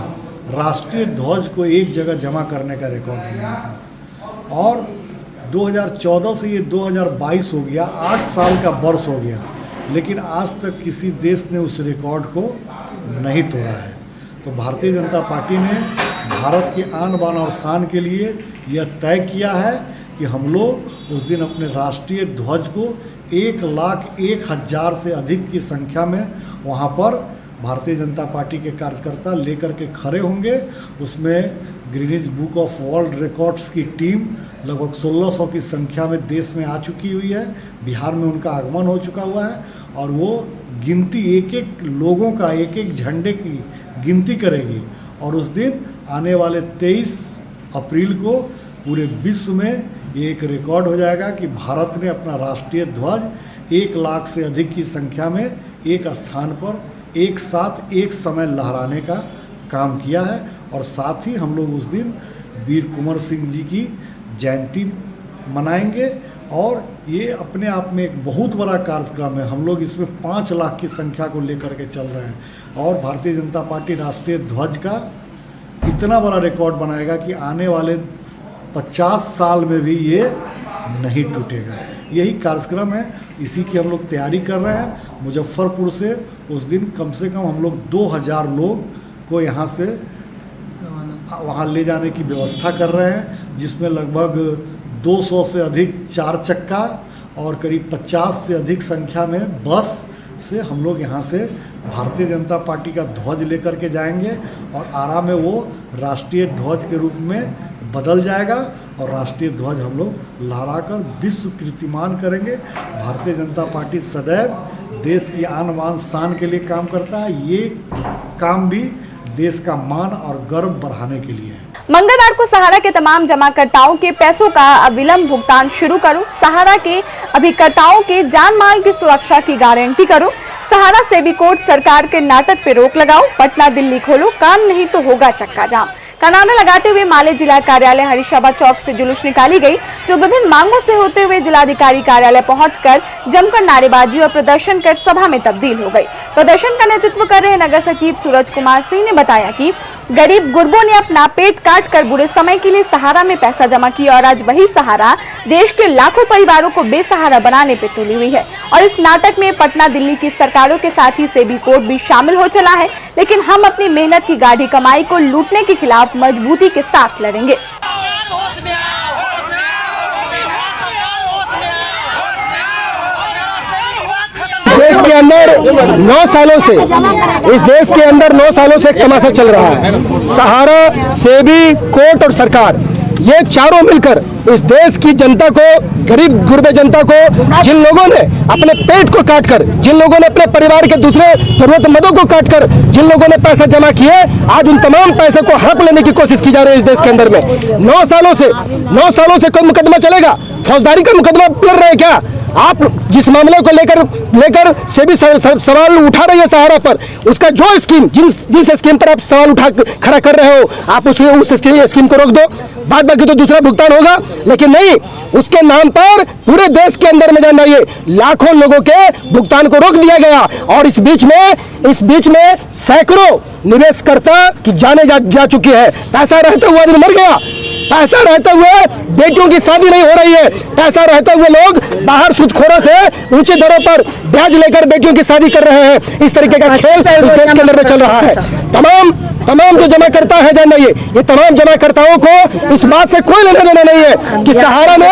राष्ट्रीय ध्वज को एक जगह जमा करने का रिकॉर्ड बनाया था। और 2014 से ये 2022 हो गया, 8 साल का वर्ष हो गया, लेकिन आज तक किसी देश ने उस रिकॉर्ड को नहीं तोड़ा है। तो भारतीय जनता पार्टी ने भारत की आन बान और शान के लिए यह तय किया है कि हम लोग उस दिन अपने राष्ट्रीय ध्वज को 1,01,000 से अधिक की संख्या में वहाँ पर भारतीय जनता पार्टी के कार्यकर्ता लेकर के खड़े होंगे। उसमें Guinness book of world records की टीम लगभग 1600 की संख्या में देश में आ चुकी हुई है। बिहार में उनका आगमन हो चुका हुआ है और वो गिनती एक एक लोगों का, एक एक झंडे की गिनती करेगी। और उस दिन आने वाले 23 अप्रैल को पूरे विश्व में ये एक रिकॉर्ड हो जाएगा कि भारत ने अपना राष्ट्रीय ध्वज 1 लाख से अधिक की संख्या में एक स्थान पर एक साथ एक समय लहराने का काम किया है। और साथ ही हम लोग उस दिन वीर कुंवर सिंह जी की जयंती मनाएंगे और ये अपने आप में एक बहुत बड़ा कार्यक्रम है। हम लोग इसमें 5 लाख की संख्या को लेकर के चल रहे हैं और भारतीय जनता पार्टी राष्ट्रीय ध्वज का इतना बड़ा रिकॉर्ड बनाएगा कि आने वाले 50 साल में भी ये नहीं टूटेगा। यही कार्यक्रम है, इसी की हम लोग तैयारी कर रहे हैं। मुजफ्फरपुर से उस दिन कम से कम हम लोग 2000 लोग को यहाँ से वहाँ ले जाने की व्यवस्था कर रहे हैं, जिसमें लगभग 200 से अधिक 4 चक्का और करीब 50 से अधिक संख्या में बस से हम लोग यहाँ से भारतीय जनता पार्टी का ध्वज लेकर के जाएंगे और आरा में वो राष्ट्रीय ध्वज के रूप में बदल जाएगा और राष्ट्रीय ध्वज हम लोग लहराकर विश्व कीर्तिमान करेंगे। भारतीय जनता पार्टी सदैव देश की आन बान शान के लिए काम करता है। ये काम भी देश का मान और गर्व बढ़ाने के लिए है। मंगलवार को सहारा के तमाम जमाकर्ताओं के पैसों का अविलंब भुगतान शुरू करो। सहारा के अभिकर्ताओं के जान माल की सुरक्षा की गारंटी करो। सहारा सेबी कोर्ट सरकार के नाटक पे रोक लगाओ। पटना दिल्ली खोलो कान, नहीं तो होगा चक्का जाम। का नारा लगाते हुए माले जिला कार्यालय हरीशाबा चौक से जुलूस निकाली गई, जो विभिन्न मांगों से होते हुए जिलाधिकारी कार्यालय पहुंचकर जमकर नारेबाजी और प्रदर्शन कर सभा में तब्दील हो गई। प्रदर्शन का नेतृत्व कर रहे नगर सचिव सूरज कुमार सिंह ने बताया कि गरीब गुरबों ने अपना पेट काट कर बुरे समय के लिए सहारा में पैसा जमा किया और आज वही सहारा देश के लाखों परिवारों को बेसहारा बनाने पर तुली हुई है। और इस नाटक में पटना दिल्ली की सरकारों के साथ ही सेबी कोर्ट भी शामिल हो चला है। लेकिन हम अपनी मेहनत की गाढ़ी कमाई को लूटने के खिलाफ मजबूती के साथ लड़ेंगे। अंदर 9 सालों से, इस देश के अंदर 9 सालों से एक तमाशा चल रहा है। सहारा, सेबी, कोर्ट और सरकार, ये चारों मिलकर इस देश की जनता को, गरीब गुरबे जनता को, जिन लोगों ने अपने पेट को काटकर, जिन लोगों ने अपने परिवार के दूसरे जरूरतमंदों को काटकर, जिन लोगों ने पैसा जमा किए, आज उन तमाम पैसे को हड़प लेने की कोशिश की जा रही है इस देश के अंदर में। 9 सालों से कोई मुकदमा चलेगा? फौजदारी का मुकदमा लड़ रहे हैं क्या आप? जिस मामले को लेकर से भी सवाल उठा रही है सहारा पर, उसका जो स्कीम, जिस स्कीम पर आप सवाल खड़ा कर रहे हो, आप उस स्कीम को रोक दो, बाद बाकी तो दूसरा भुगतान होगा। लेकिन नहीं, उसके नाम पर पूरे देश के अंदर में जाना, ये लाखों लोगों के भुगतान को रोक दिया गया। और इस बीच में सैकड़ों निवेशकर्ता की जाने जा चुकी है। पैसा रहते हुए आदमी मर गया, पैसा रहते हुए बेटियों की शादी नहीं हो रही है, पैसा रहते हुए लोग बाहर सूदखोरों से ऊंचे दरों पर ब्याज लेकर बेटियों की शादी कर रहे हैं। इस तरीके का खेल इस देश के अंदर में चल रहा है। तमाम जो जमा करता है जानना, ये तमाम जमाकर्ताओं को इस बात से कोई लेना देना नहीं है कि सहारा ने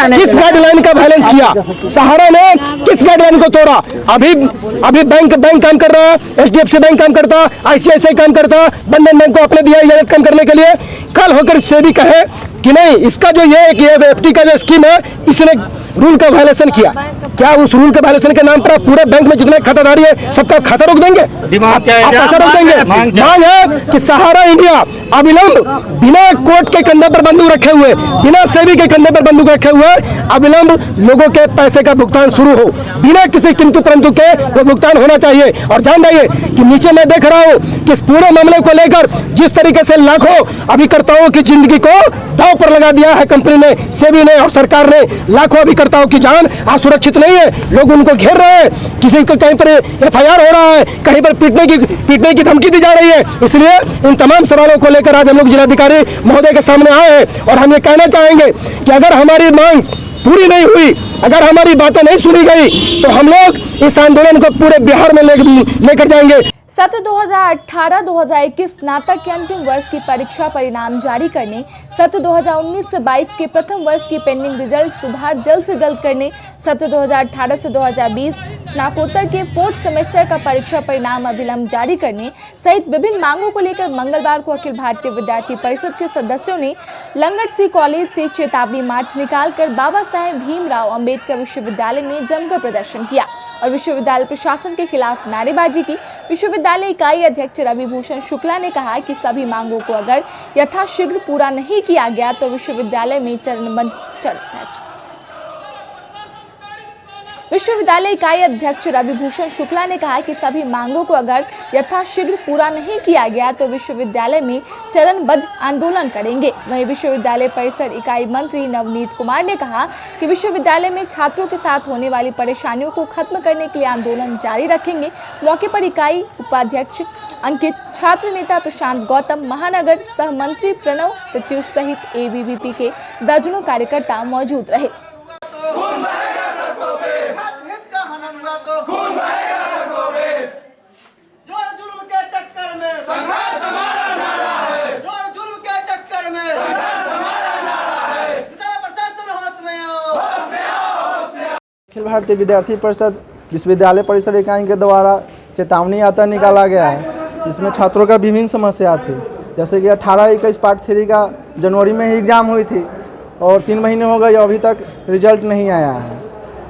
किस गाइडलाइन का बैलेंस किया, सहारा ने किस गाइडलाइन को तोड़ा। अभी बैंक काम कर रहा है, HDFC बैंक काम करता, ICICI काम करता, बंधन बैंक को अपने दिया इजाजत काम करने के लिए। कल होकर इससे भी कहे कि नहीं, इसका जो ये FD का जो स्कीम है, इसने रूल का वायलेशन किया। क्या उस रूल के वायलेशन के नाम पर आप पूरे बैंक में जितने खाताधारी है सबका खाता रोक देंगे? आप पैसा रोक देंगे? मांग है कि सहारा इंडिया अविलंब, बिना कोर्ट के कंधे पर बंदूक रखे हुए, बिना सेबी के कंधे पर बंदूक रखे हुए, अविलंब लोगों के पैसे का भुगतान शुरू हो, बिना किसी किंतु परंतु के वो भुगतान होना चाहिए। और जान रहिए कि नीचे मैं देख रहा हूँ कि इस पूरे मामले को लेकर जिस तरीके से लाखों अभिकर्ताओं की जिंदगी को दांव पर लगा दिया है कंपनी ने, सेबी ने और सरकार ने। लाखों अभिकर्ताओं की जान आज सुरक्षित नहीं है, लोग उनको घेर रहे हैं, किसी को कहीं पर FIR हो रहा है, कहीं पर पीटने की धमकी दी जा रही है। इसलिए इन तमाम सवालों को लेकर आज हम लोग जिलाधिकारी महोदय के सामने आए हैं और हम ये कहना चाहेंगे कि अगर हमारी मांग पूरी नहीं हुई, अगर हमारी बातें नहीं सुनी गई, तो हम लोग इस आंदोलन को पूरे बिहार में लेकर जाएंगे। सत्र 2018-2021 स्नातक के अंतिम वर्ष की परीक्षा परिणाम जारी करने, सत्र 2019 से 22 के प्रथम वर्ष की पेंडिंग रिजल्ट सुधार जल्द से जल्द करने, सत्र 2018 से 2020 स्नातकोत्तर के 4th सेमेस्टर का परीक्षा परिणाम अविलंब जारी करने सहित विभिन्न मांगों को लेकर मंगलवार को अखिल भारतीय विद्यार्थी परिषद के सदस्यों ने लंगट सी कॉलेज से चेतावनी मार्च निकालकर बाबा साहेब भीमराव अंबेडकर विश्वविद्यालय में जमकर प्रदर्शन किया और विश्वविद्यालय प्रशासन के खिलाफ नारेबाजी की। विश्वविद्यालय इकाई अध्यक्ष रवि भूषण शुक्ला ने कहा कि सभी मांगों को अगर यथाशीघ्र पूरा नहीं किया गया तो विश्वविद्यालय में चरणबद्ध विश्वविद्यालय इकाई अध्यक्ष रवि भूषण शुक्ला ने कहा कि सभी मांगों को अगर यथाशीघ्र पूरा नहीं किया गया तो विश्वविद्यालय में चरणबद्ध आंदोलन करेंगे। वहीं विश्वविद्यालय परिसर इकाई मंत्री नवनीत कुमार ने कहा कि विश्वविद्यालय में छात्रों के साथ होने वाली परेशानियों को खत्म करने के लिए आंदोलन जारी रखेंगे। मौके पर इकाई उपाध्यक्ष अंकित, छात्र नेता प्रशांत गौतम, महानगर सह मंत्री प्रणव प्रत्युष सहित ABVP के दर्जनों कार्यकर्ता मौजूद रहे। अखिल भारतीय विद्यार्थी परिषद विश्वविद्यालय परिसर इकाई के द्वारा चेतावनी यात्रा निकाला गया है, जिसमें छात्रों का विभिन्न समस्या थी। जैसे कि 18-21 पार्ट 3 का जनवरी में ही एग्ज़ाम हुई थी और 3 महीने हो गए अभी तक रिजल्ट नहीं आया है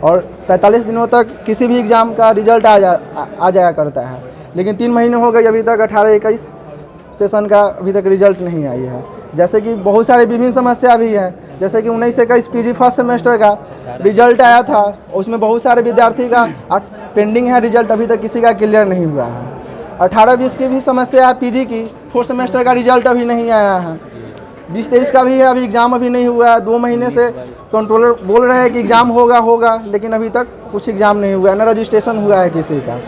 और 45 दिनों तक किसी भी एग्ज़ाम का रिजल्ट आ जाया करता है, लेकिन 3 महीने हो गए अभी तक 18-21 सेशन का अभी तक रिजल्ट नहीं आई है। जैसे कि बहुत सारी विभिन्न समस्या भी है, जैसे कि 19-21 PG फर्स्ट सेमेस्टर का रिजल्ट आया था, उसमें बहुत सारे विद्यार्थी का पेंडिंग है रिजल्ट, अभी तक किसी का क्लियर नहीं हुआ है। 18-20 की भी समस्या है, PG की 4th सेमेस्टर का रिजल्ट अभी नहीं आया है। 20-23 का भी है, अभी एग्ज़ाम अभी नहीं हुआ है। 2 महीने से कंट्रोलर बोल रहे हैं कि एग्ज़ाम होगा, लेकिन अभी तक कुछ एग्ज़ाम नहीं हुआ है, न रजिस्ट्रेशन हुआ है किसी का।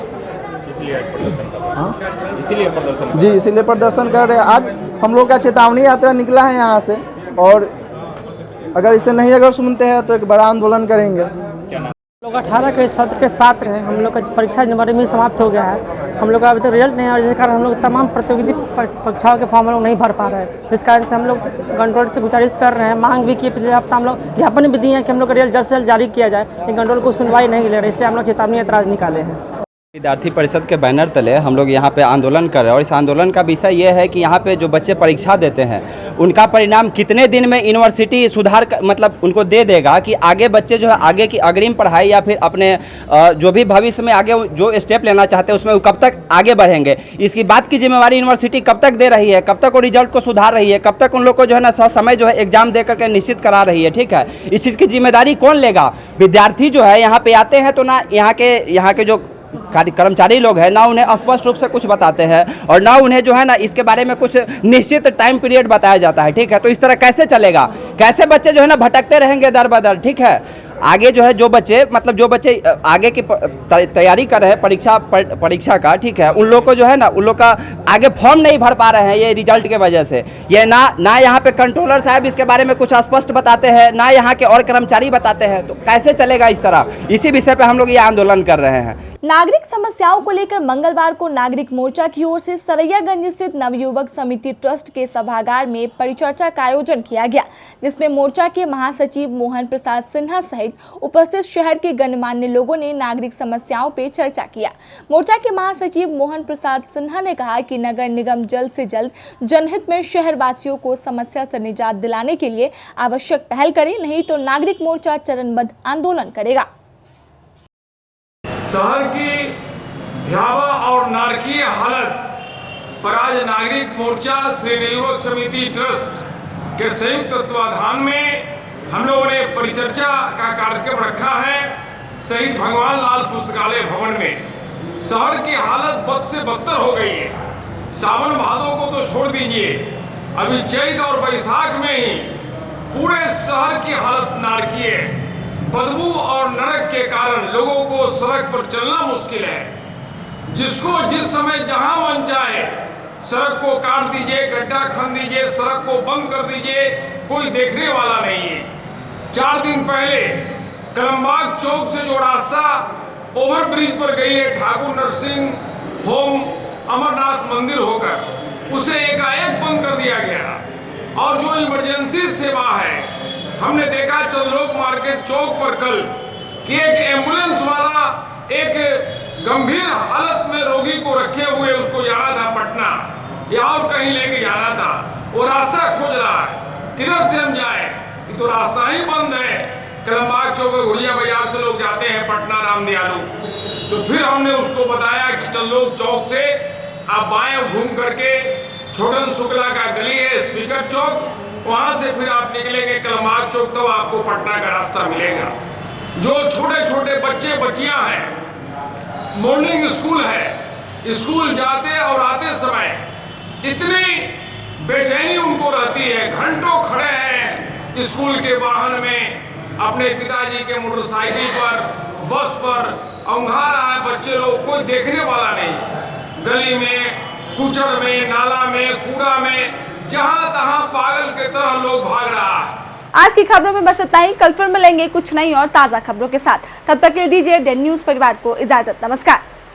इसीलिए प्रदर्शन कर रहे हैं। आज हम लोग का चेतावनी यात्रा निकला है यहाँ से और अगर इसे नहीं सुनते हैं तो एक बड़ा आंदोलन करेंगे। लोग 18 के सत्र के छात्र हैं, हम लोग का परीक्षा जनवरी में समाप्त हो गया है, हम लोग का अभी तक रिजल्ट नहीं है और जिस कारण हम लोग तमाम प्रतियोगिता परीक्षाओं के फॉर्म हम लोग नहीं भर पा रहे हैं। जिस कारण से हम लोग कंट्रोल से गुजारिश कर रहे हैं, मांग भी की, पिछले हफ्ता हम लोग ज्ञापन भी दिए हैं कि हम लोग का रिजल्ट जल्द से जल्द जारी किया जाए, लेकिन कंट्रोल को सुनवाई नहीं ले रहे, इसलिए हम लोग चेतावनी यात्रा निकाले हैं। विद्यार्थी परिषद के बैनर तले हम लोग यहाँ पे आंदोलन कर रहे हैं और इस आंदोलन का विषय ये है कि यहाँ पे जो बच्चे परीक्षा देते हैं उनका परिणाम कितने दिन में यूनिवर्सिटी सुधार मतलब उनको दे देगा कि आगे बच्चे जो है आगे की अग्रिम पढ़ाई या फिर अपने जो भी भविष्य में आगे जो स्टेप लेना चाहते हैं उसमें वो कब तक आगे बढ़ेंगे। इसकी बात की जिम्मेवारी यूनिवर्सिटी कब तक दे रही है, कब तक वो रिजल्ट को सुधार रही है, कब तक उन लोग को जो है ना समय जो है एग्जाम दे करके निश्चित करा रही है। ठीक है, इस चीज़ की जिम्मेदारी कौन लेगा? विद्यार्थी जो है यहाँ पे आते हैं तो ना यहाँ के जो कर्मचारी लोग हैं ना उन्हें स्पष्ट रूप से कुछ बताते हैं और ना उन्हें जो है ना इसके बारे में कुछ निश्चित टाइम पीरियड बताया जाता है। ठीक है, तो इस तरह कैसे चलेगा? कैसे बच्चे जो है ना भटकते रहेंगे दर बदर। ठीक है, आगे जो है जो बच्चे आगे की तैयारी कर रहे हैं परीक्षा का, ठीक है, उन लोग को जो है ना उन लोग का आगे फॉर्म नहीं भर पा रहे हैं ये रिजल्ट के वजह से। ये ना यहाँ पे कंट्रोलर साहब इसके बारे में कुछ स्पष्ट बताते हैं, ना यहाँ के और कर्मचारी बताते हैं, तो कैसे चलेगा इस तरह? इसी विषय पे हम लोग ये आंदोलन कर रहे हैं। नागरिक समस्याओं को लेकर मंगलवार को नागरिक मोर्चा की ओर से सरैयागंज स्थित नवयुवक समिति ट्रस्ट के सभागार में परिचर्चा का आयोजन किया गया, जिसमें मोर्चा के महासचिव मोहन प्रसाद सिन्हा सहित उपस्थित शहर के गणमान्य लोगों ने नागरिक समस्याओं पर चर्चा किया। मोर्चा के महासचिव मोहन प्रसाद सिन्हा ने कहा कि नगर निगम जल्द से जल्द जनहित में शहर वासियों को समस्या से निजात दिलाने के लिए आवश्यक पहल करे, नहीं तो नागरिक मोर्चा चरणबद्ध आंदोलन करेगा। शहर की भयावह और नारकीय हालत पर आज नागरिक मोर्चा श्री नवयुवक समिति ट्रस्ट के संयुक्त तत्वाधान में हम लोगों ने परिचर्चा का कार्यक्रम रखा है शहीद भगवान लाल पुस्तकालय भवन में। शहर की हालत बद से बदतर हो गई है। सावन भादों को तो छोड़ दीजिए, अभी चैत और बैसाख में ही पूरे शहर की हालत नारकीय है। बदबू और नरक के कारण लोगों को सड़क पर चलना मुश्किल है। जिसको जिस समय जहां मन चाहे सड़क को काट दीजिए, गड्ढा खन दीजिए, सड़क को बंद कर दीजिए, कोई देखने वाला नहीं है। 4 दिन पहले कलमबाग चौक से जो रास्ता ओवरब्रिज पर गई है ठाकुर नरसिंह होम अमरनाथ मंदिर होकर, उसे एकाएक बंद कर दिया गया। और जो इमरजेंसी सेवा है, हमने देखा चंद्रलोक मार्केट चौक पर कल कि एक एम्बुलेंस वाला एक गंभीर हालत में रोगी को रखे हुए उसको जाना था पटना या और कहीं लेके जाना था, वो रास्ता खोज रहा है, किधर से हम जाए? ये तो रास्ता ही बंद है। कलमबाग चौक घुड़िया बाजार से लोग जाते हैं पटना रामदयालु, तो फिर हमने उसको बताया कि चंद्रलोक चौक से आप बाएं घूम करके छोटन शुक्ला का गली है स्पीकर चौक, वहां से फिर आप निकलेंगे कलमबाग चौक, तब आपको पटना का रास्ता मिलेगा। जो छोटे छोटे बच्चे बच्चियां हैं, मॉर्निंग स्कूल है, स्कूल जाते और आते समय इतनी बेचैनी उनको रहती है, घंटों खड़े हैं स्कूल के वाहन में अपने पिताजी के मोटरसाइकिल पर, बस पर, औंघा रहा है बच्चे लोग, कोई देखने वाला नहीं। गली में, कुचड़ में, नाला में, कूड़ा में, जहां तहां पागल के तरह लोग भाग रहा है। आज की खबरों में बस इतना ही। कल फिर मिलेंगे कुछ नई और ताजा खबरों के साथ। तब तक के लिए दीजिए डेन न्यूज परिवार को इजाजत। नमस्कार।